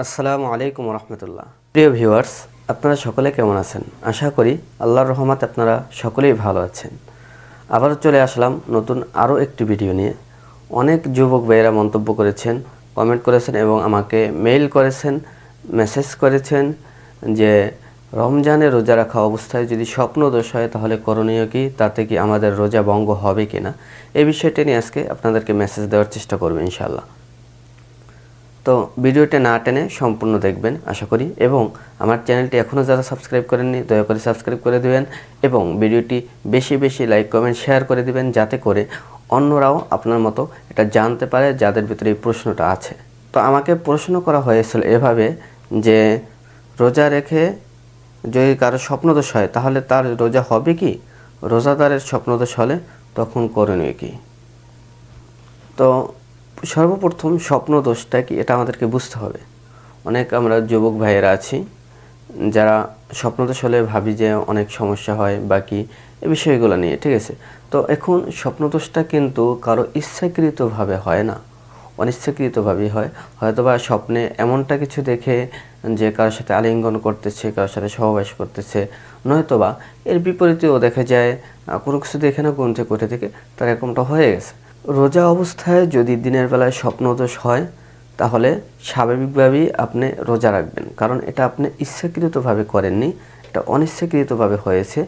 আসসালামু আলাইকুম রহমতুল্লাহ। প্রিয় ভিউয়ার্স, আপনারা সকলে কেমন আছেন? আশা করি আল্লাহর রহমতে আপনারা সকলেই ভালো আছেন। আবারও চলে আসলাম নতুন আরও একটি ভিডিও নিয়ে। অনেক যুবক ভাইয়েরা মন্তব্য করেছেন, কমেন্ট করেছেন এবং আমাকে মেইল করেছেন, মেসেজ করেছেন যে রমজানে রোজা রাখা অবস্থায় যদি স্বপ্নদোষ হয় তাহলে করণীয় কি, তাতে কি আমাদের রোজা ভঙ্গ হবে কিনা, এই বিষয়টা নিয়ে আজকে আপনাদেরকে মেসেজ দেওয়ার চেষ্টা করব ইনশাআল্লাহ। তো ভিডিওটা না টেনে সম্পূর্ণ দেখবেন আশা করি, এবং আমার চ্যানেলটি এখনও যারা সাবস্ক্রাইব করেননি দয়া করে সাবস্ক্রাইব করে দেবেন এবং ভিডিওটি বেশি বেশি লাইক কমেন্ট শেয়ার করে দিবেন, যাতে করে অন্যরাও আপনার মতো এটা জানতে পারে যাদের ভিতরে এই প্রশ্নটা আছে। তো আমাকে প্রশ্ন করা হয়েছিল এভাবে যে রোজা রেখে যদি কারো স্বপ্নদোষ হয় তাহলে তার রোজা হবে কি, রোজাদারের স্বপ্নদোষ হলে তখন করণীয় কি। তো সর্বপ্রথম স্বপ্নদোষটা কি এটা আমাদেরকে বুঝতে হবে। অনেক আমরা যুবক ভাইয়েরা আছি যারা স্বপ্নদোষ হলে ভাবি যে অনেক সমস্যা হয় বা কি, এই বিষয়গুলো নিয়ে, ঠিক আছে। তো এখন স্বপ্নদোষটা কিন্তু কারো ইচ্ছাকৃতভাবে হয় না, অনিচ্ছাকৃতভাবেই হয়। হয়তোবা স্বপ্নে এমনটা কিছু দেখে যে কারোর সাথে আলিঙ্গন করতেছে, কারোর সাথে সহবাস করতেছে, নয়তোবা এর বিপরীতেও দেখা যায় কোনো কিছু দেখে না কোন থেকে কোথা থেকে তার এরকমটা হয়ে গেছে। রোজা অবস্থায় যদি দিনের বেলায় স্বপ্নদোষ হয় তাহলে স্বাভাবিকভাবেই আপনি রোজা রাখবেন, কারণ এটা আপনি ইচ্ছাকৃতভাবে করেননি, এটা অনিচ্ছাকৃতভাবে হয়েছে।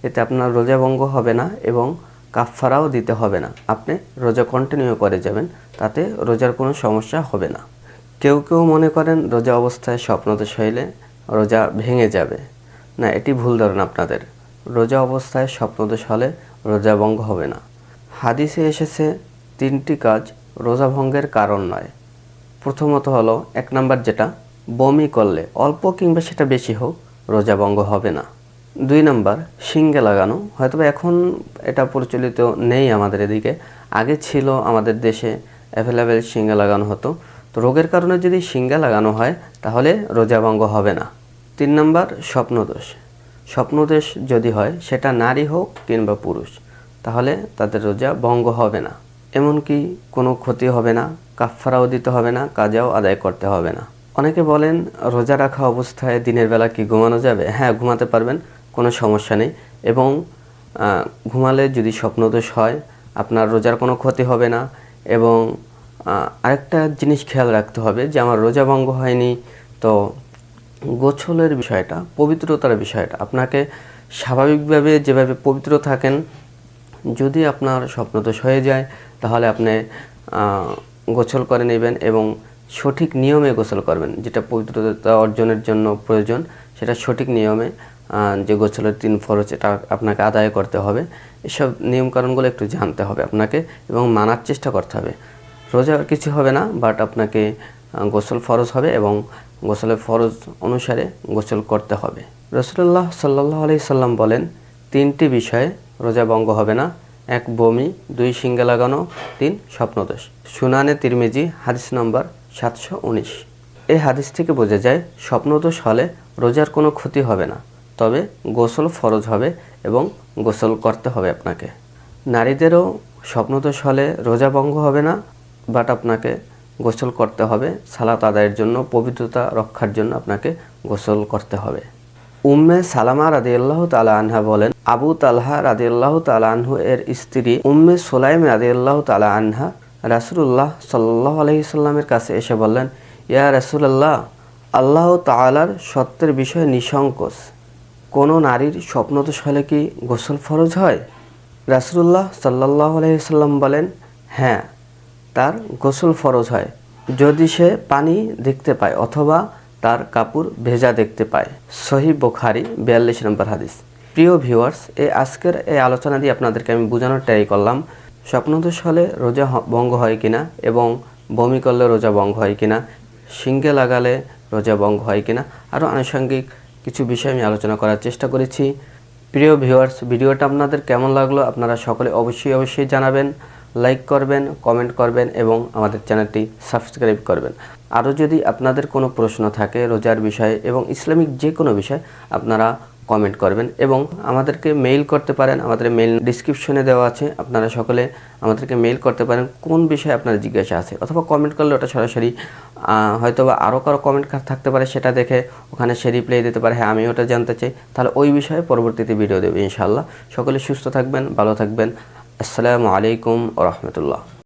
এতে আপনার রোজা ভঙ্গ হবে না এবং কাফফারাও দিতে হবে না, আপনি রোজা কন্টিনিউ করে যাবেন, তাতে রোজার কোনো সমস্যা হবে না। কেউ কেউ মনে করেন রোজা অবস্থায় স্বপ্নদোষ হইলে রোজা ভেঙে যাবে। না, এটি ভুল ধারণা আপনাদের। রোজা অবস্থায় স্বপ্নদোষ হলে রোজা ভঙ্গ হবে না। হাদিসে এসেছে 3টি কাজ রোজা ভঙ্গের কারণ নয়। প্রথমত হলো, 1 নাম্বার যেটা, বমি করলে অল্প কিংবা সেটা বেশি হোক রোজা ভঙ্গ হবে না। 2 নাম্বার, শিংগে লাগানো। হয়তোবা এখন এটা প্রচলিত নেই আমাদের এদিকে, আগে ছিল আমাদের দেশে অ্যাভেলেবেল শিংগে লাগানো হতো। তো রোগের কারণে যদি শিংগে লাগানো হয় তাহলে রোজা ভঙ্গ হবে না। 3 নাম্বার, স্বপ্নদোষ। স্বপ্নদোষ যদি হয় সেটা নারী হোক কিংবা পুরুষ, তাহলে তাদের রোজা ভঙ্গ হবে না, এমনকি কোনো ক্ষতি হবে না, কাফফারাও দিতে হবে না, কাজাও আদায় করতে হবে না। অনেকে বলেন রোজা রাখা অবস্থায় দিনের বেলা কি ঘুমানো যাবে? হ্যাঁ, ঘুমাতে পারবেন, কোনো সমস্যা নেই। এবং ঘুমালে যদি স্বপ্নদোষ হয় আপনার রোজার কোনো ক্ষতি হবে না। এবং আরেকটা জিনিস খেয়াল রাখতে হবে যে আমার রোজা ভঙ্গ হয়নি, তো গোসলের বিষয়টা, পবিত্রতার বিষয়টা, আপনাকে স্বাভাবিকভাবে যেভাবে পবিত্র থাকেন, যদি আপনার স্বপ্নদোষ হয়ে যায় তাহলে আপনি গোসল করে নেবেন এবং সঠিক নিয়মে গোসল করবেন। যেটা পবিত্রতা অর্জনের জন্য প্রয়োজন সেটা সঠিক নিয়মে, যে গোসলের 3 ফরজ এটা আপনাকে আদায় করতে হবে। এসব নিয়মকানুনগুলো একটু জানতে হবে আপনাকে এবং মানার চেষ্টা করতে হবে। রোজা কিছু হবে না, বাট আপনাকে গোসল ফরজ হবে এবং গোসলের ফরজ অনুসারে গোসল করতে হবে। রাসূলুল্লাহ সাল্লাল্লাহু আলাইহি সাল্লাম বলেন 3টি বিষয়ে রোজা ভঙ্গ হবে না: 1 বমি, 2 শিংগে লাগানো, 3 স্বপ্নদোষ। সুনানে তিরমিজি হাদিস নম্বর 719। এই হাদিস থেকে বোঝা যায় স্বপ্নদোষ হলে রোজার কোনো ক্ষতি হবে না, তবে গোসল ফরজ হবে এবং গোসল করতে হবে আপনাকে। নারীদেরও স্বপ্নদোষ হলে রোজা ভঙ্গ হবে না, বাট আপনাকে গোসল করতে হবে। সালাত আদায়ের জন্য, পবিত্রতা রক্ষার জন্য আপনাকে গোসল করতে হবে। উম্মে সালামা রাদিয়াল্লাহু তাআলা আনহা বলেন, আবু তালহা রাদিয়াল্লাহু তাআলা আনহু এর স্ত্রী উম্মে সুলাইম রাদিয়াল্লাহু তাআলা আনহা রাসূলুল্লাহ সাল্লাল্লাহু আলাইহি সাল্লামের কাছে এসে বললেন, ইয়া রাসূলুল্লাহ, আল্লাহ তাআলার সত্যের বিষয়ে নিঃসংকোচ, কোনো নারীর স্বপ্নদোষ হলে কি গোসল ফরজ হয়? রাসূলুল্লাহ সাল্লাল্লাহু আলাইহি সাল্লাম বলেন, হ্যাঁ, তার গোসল ফরজ হয় যদি সে পানি দেখতে পায় অথবা তার কাপড় ভেজা দেখতে পায়। সহিহ বুখারী 42 নম্বর হাদিস। প্রিয় ভিউয়ার্স, আজকের এই আলোচনা দিয়ে আপনাদেরকে আমি বোঝানোর ট্রাই করলাম স্বপ্নদোষ হলে রোজা ভঙ্গ হয় কিনা এবং বমি করলে রোজা ভঙ্গ হয় কিনা, শিংগে লাগালে রোজা ভঙ্গ হয় কিনা, আরও আনুষঙ্গিক কিছু বিষয় আমি আলোচনা করার চেষ্টা করেছি। প্রিয় ভিউয়ার্স, ভিডিওটা আপনাদের কেমন লাগলো আপনারা সকলে অবশ্যই জানাবেন, লাইক করবেন, কমেন্ট করবেন এবং আমাদের চ্যানেলটি সাবস্ক্রাইব করবেন। আরও যদি আপনাদের কোনো প্রশ্ন থাকে রোজার বিষয়ে এবং ইসলামিক যে কোনো বিষয়, আপনারা কমেন্ট করবেন এবং আমাদেরকে মেইল করতে পারেন। আমাদের মেইল ডিসক্রিপশনে দেওয়া আছে, আপনারা সকলে আমাদেরকে মেইল করতে পারেন কোন বিষয়ে আপনার জিজ্ঞাসা আছে, অথবা কমেন্ট করলে ওটা সরাসরি হয়তো বা আরও কারো কমেন্ট থাকতে পারে, সেটা দেখে ওখানে সে রিপ্লাই দিতে পারে, হ্যাঁ আমি ওটা জানতে চাই, তাহলে ওই বিষয়ে পরবর্তীতে ভিডিও দেবে ইনশাআল্লাহ। সকলে সুস্থ থাকবেন, ভালো থাকবেন। আসসালামু আলাইকুম ওয়া রাহমাতুল্লাহ।